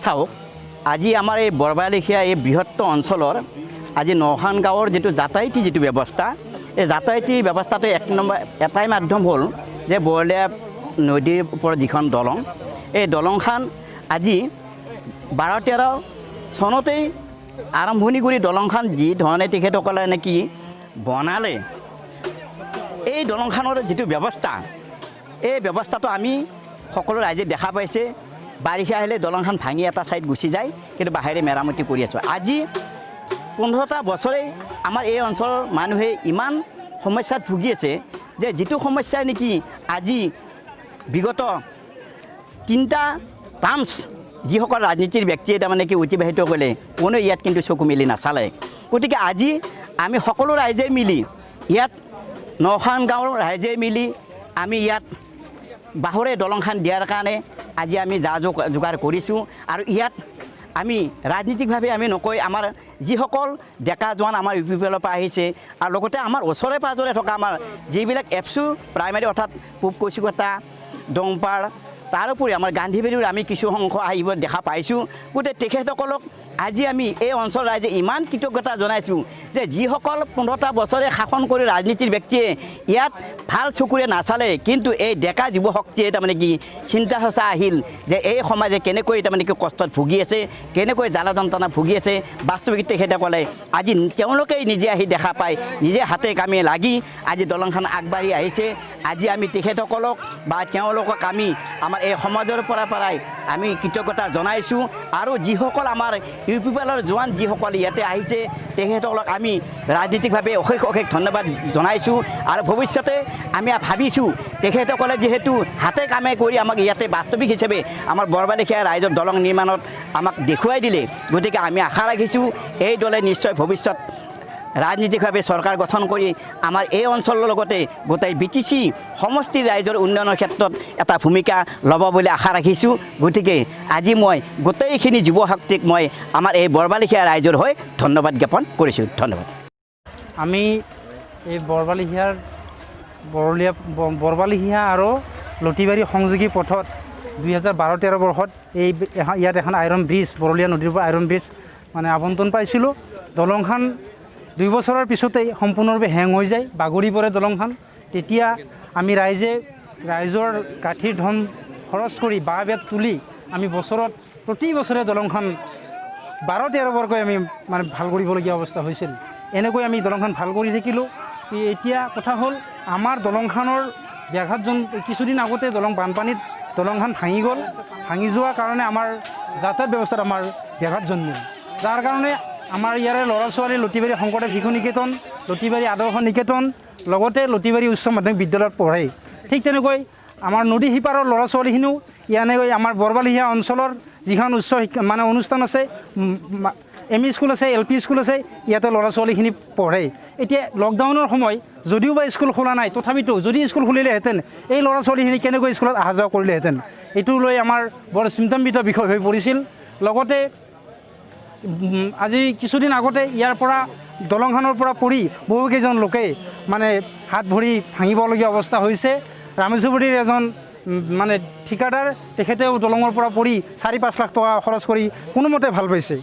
চাওক আজি আমাৰ এই বৰবালিখীয়া এই বৃহত্তৰ অঞ্চলৰ আজি নখান গাঁৱৰ যিটো যাতায়াতী যিটো ব্যৱস্থা এই যাতায়াতী ব্যৱস্থাটো এক নম্বৰ এটাই মাধ্যম হ'ল যে বৰলীয়া নদীৰ ওপৰত যিখন দলং এই দলংখন আজি 12-13 চনতেই আৰম্ভণি কৰি দলংখন যি ধৰণে তেখেতসকলে নেকি বনালে এই দলংখনৰ যিটো ব্যৱস্থা এই ব্যৱস্থাটো আমি সকলো ৰাইজে দেখা পাইছে বাৰিষা আহিলে দলংখন ভাঙি এটা ছাইড গুচি যায় কিন্তু বাহিৰে মেৰামতি কৰি আছোঁ আজি 15টা বছৰেই আমাৰ এই অঞ্চলৰ মানুহে ইমান সমস্যাত ভুগি আছে যে যিটো সমস্যা নেকি আজি বিগত 3টা টাৰ্মছ যিসকল ৰাজনীতিৰ ব্যক্তিয়ে তাৰমানে কি অতিবাহিত কৰিলে কোনো ইয়াত কিন্তু চকু মেলি নাচালে গতিকে আজি আমি সকলো ৰাইজে মিলি ইয়াত নখান গাঁৱৰ ৰাইজে মিলি আমি ইয়াত বাহৰে দলংখন দিয়াৰ কাৰণে আজি আমি যা যোগাৰ কৰিছোঁ আৰু ইয়াত আমি ৰাজনীতিকভাৱে আমি নকৈ আমাৰ যিসকল ডেকা জোৱান আমাৰ ইউ পি পি এলৰ পৰা আহিছে আৰু লগতে আমাৰ ওচৰে পাঁজৰে থকা আমাৰ যিবিলাক এফচু প্ৰাইমাৰী অৰ্থাৎ পূব কৌশিকতা দংপাৰ তাৰোপৰি আমাৰ গান্ধীবাৰীৰ আমি কিছু সংখ্য আহিব দেখা পাইছোঁ গতিকে তেখেতসকলক আজি আমি এই অঞ্চল ৰাইজে ইমান কৃতজ্ঞতা জনাইছোঁ যে যিসকল 15টা বছৰে শাসন কৰি ৰাজনীতিৰ ব্যক্তিয়ে ইয়াত ভাল চকুৰে নাচালে কিন্তু এই ডেকা যুৱ শক্তিয়ে তাৰমানে কি চিন্তা চৰ্চা আহিল যে এই সমাজে কেনেকৈ তাৰমানে কি কষ্টত ভুগি আছে কেনেকৈ জ্বালা যন্ত্ৰণা ভুগি আছে বাস্তৱিক তেখেতসকলে আজি তেওঁলোকেই নিজে আহি দেখা পায় নিজে হাতে কামে লাগি আজি দলংখন আগবাঢ়ি আহিছে আজি আমি তেখেতসকলক বা তেওঁলোকক আমি আমাৰ এই সমাজৰ পৰাই আমি কৃতজ্ঞতা জনাইছোঁ আৰু যিসকল আমাৰ ইউ পি পি এলৰ জোৱান যিসকল ইয়াতে আহিছে তেখেতসকলক আমি ৰাজনীতিকভাৱে অশেষ ধন্যবাদ জনাইছোঁ আৰু ভৱিষ্যতে আমি ভাবিছোঁ তেখেতসকলে যিহেতু হাতে কামে কৰি আমাক ইয়াতে বাস্তৱিক হিচাপে আমাৰ বৰবালিখীয়া ৰাইজৰ দলং নিৰ্মাণত আমাক দেখুৱাই দিলে গতিকে আমি আশা ৰাখিছোঁ এই দলে নিশ্চয় ভৱিষ্যত ৰাজনীতিকভাৱে চৰকাৰ গঠন কৰি আমাৰ এই অঞ্চলৰ লগতে গোটেই BTC সমষ্টিৰ ৰাইজৰ উন্নয়নৰ ক্ষেত্ৰত এটা ভূমিকা ল'ব বুলি আশা ৰাখিছোঁ গতিকে আজি মই গোটেইখিনি যুৱ শক্তিক মই আমাৰ এই বৰবালিখীয়া ৰাইজৰ হৈ ধন্যবাদ জ্ঞাপন কৰিছোঁ ধন্যবাদ আমি এই বৰবালিখীয়া আৰু লতিবাৰী সংযোগী পথত 2012-13 বৰ্ষত ইয়াত এখন আইৰণ ব্ৰিজ বৰলীয়া নদীৰ পৰা আইৰণ ব্ৰিজ মানে আবণ্টন পাইছিলোঁ দলংখন 2 বছৰৰ পিছতেই সম্পূৰ্ণৰূপে হেং হৈ যায় বাগৰি পৰে দলংখন তেতিয়া আমি ৰাইজৰ গাঁঠিৰ ধন খৰচ কৰি বাঁহ বেত তুলি আমি প্ৰতি বছৰে দলংখন 12-13 বাৰকৈ আমি মানে ভাল কৰিবলগীয়া অৱস্থা হৈছিল এনেকৈ আমি দলংখন ভাল কৰি থাকিলোঁ এতিয়া কথা হ'ল আমাৰ দলংখনৰ ব্যাঘাতজন কিছুদিন আগতে বানপানীত দলংখন ভাঙি যোৱাৰ কাৰণে আমাৰ যাতায়াত ব্যৱস্থাত আমাৰ ব্যাঘাত জন্মিল যাৰ কাৰণে আমাৰ ইয়াৰে ল'ৰা ছোৱালী লতিবাৰী শংকৰদেৱ শিশু নিকেতন লতিবাৰী আদৰ্শ নিকেতন লগতে লতিবাৰী উচ্চ মাধ্যমিক বিদ্যালয়ত পঢ়ে ঠিক তেনেকৈ আমাৰ নদী সিপাৰৰ ল'ৰা ছোৱালীখিনিও ইয়ানেকৈ আমাৰ বৰবালিখীয়া অঞ্চলৰ যিখন উচ্চ শিক্ষা মানে অনুষ্ঠান আছে ME স্কুল আছে LP স্কুল আছে ইয়াতে ল'ৰা ছোৱালীখিনি পঢ়ে এতিয়া লকডাউনৰ সময় যদিও বা স্কুল খোলা নাই তথাপিতো যদি স্কুল খুলিলেহেঁতেন এই ল'ৰা ছোৱালীখিনি কেনেকৈ স্কুলত অহা যোৱা কৰিলেহেঁতেন এইটো লৈ আমাৰ বৰ চিন্তান্বিত বিষয় হৈ পৰিছিল লগতে আজি কিছুদিন আগতে ইয়াৰ পৰা দলংখনৰ পৰা পৰি বহুকেইজন লোকে মানে হাত ভৰি ভাঙিবলগীয়া অৱস্থা হৈছে ৰামেশ্বৰীৰ এজন মানে ঠিকাদাৰ তেখেতেও দলঙৰ পৰা পৰি 4-5 লাখ টকা খৰচ কৰি কোনোমতে ভাল পাইছে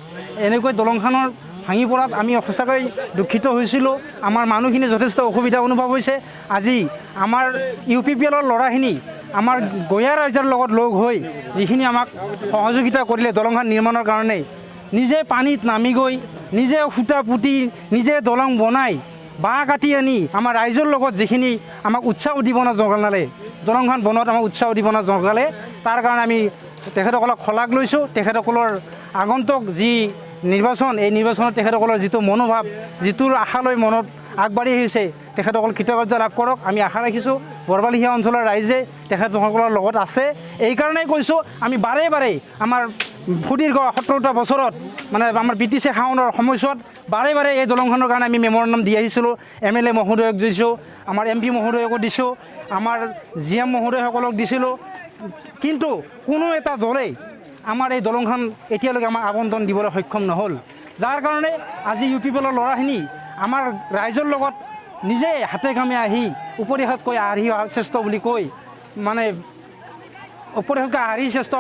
এনেকৈ দলংখনৰ ভাঙি পৰাত আমি সঁচাকৈ দুখিত হৈছিলোঁ আমাৰ মানুহখিনি যথেষ্ট অসুবিধা অনুভৱ হৈছে আজি আমাৰ UPPLৰ ল'ৰাখিনি আমাৰ গঞা ৰাইজৰ লগত লগ হৈ যিখিনি আমাক সহযোগিতা কৰিলে দলংখন নিৰ্মাণৰ কাৰণে নিজে পানীত নামি গৈ নিজে খুঁটা পুতি নিজে দলং বনাই বাঁহ কাটি আনি আমাৰ ৰাইজৰ লগত যিখিনি আমাক উৎসাহ উদ্দীপনা জগালে দলংখন বনোৱাত আমাক উৎসাহ উদ্দীপনা জগালে তাৰ কাৰণে আমি তেখেতসকলক শলাগ লৈছোঁ তেখেতসকলৰ আগন্তুক যি নিৰ্বাচন এই নিৰ্বাচনত তেখেতসকলৰ যিটো মনোভাৱ যিটোৰ আশালৈ মনত আগবাঢ়ি আহিছে তেখেতসকল কৃতজ্ঞতা লাভ কৰক আমি আশা ৰাখিছোঁ বৰবালিখীয়া অঞ্চলৰ ৰাইজে তেখেতসকলৰ লগত আছে এইকাৰণেই কৈছোঁ আমি বাৰে বাৰে আমাৰ সুদীৰ্ঘ 17টা বছৰত মানে আমাৰ BTC শাসনৰ সময়ছোৱাত বাৰে বাৰে এই দলংখনৰ কাৰণে আমি মেমৰেণ্ডাম দি আহিছিলোঁ MLA মহোদয়ক দিছোঁ আমাৰ MP মহোদয়কো দিছোঁ আমাৰ GM মহোদয়সকলক দিছিলোঁ কিন্তু কোনো এটা দলেই আমাৰ এই দলংখন এতিয়ালৈকে আমাক আবণ্টন দিবলৈ সক্ষম নহ'ল, যাৰ কাৰণে আজি ইউ পি পি এলৰ ল'ৰাখিনি আমাৰ ৰাইজৰ লগত নিজে হাতে কামে আহি উপদেশতকৈ আৰ্হি শ্ৰেষ্ঠ বুলি কৈ মানে উপদেশতকৈ আৰ্হি শ্ৰেষ্ঠ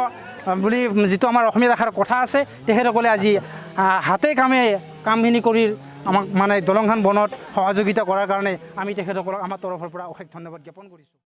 বুলি যিটো আমাৰ অসমীয়া ভাষাৰ কথা আছে, তেখেতসকলে আজি হাতে কামে কামখিনি কৰি আমাক মানে দলংখন বনত সহযোগিতা কৰাৰ কাৰণে আমি তেখেতসকলক আমাৰ তৰফৰ পৰা অশেষ ধন্যবাদ জ্ঞাপন কৰিছোঁ।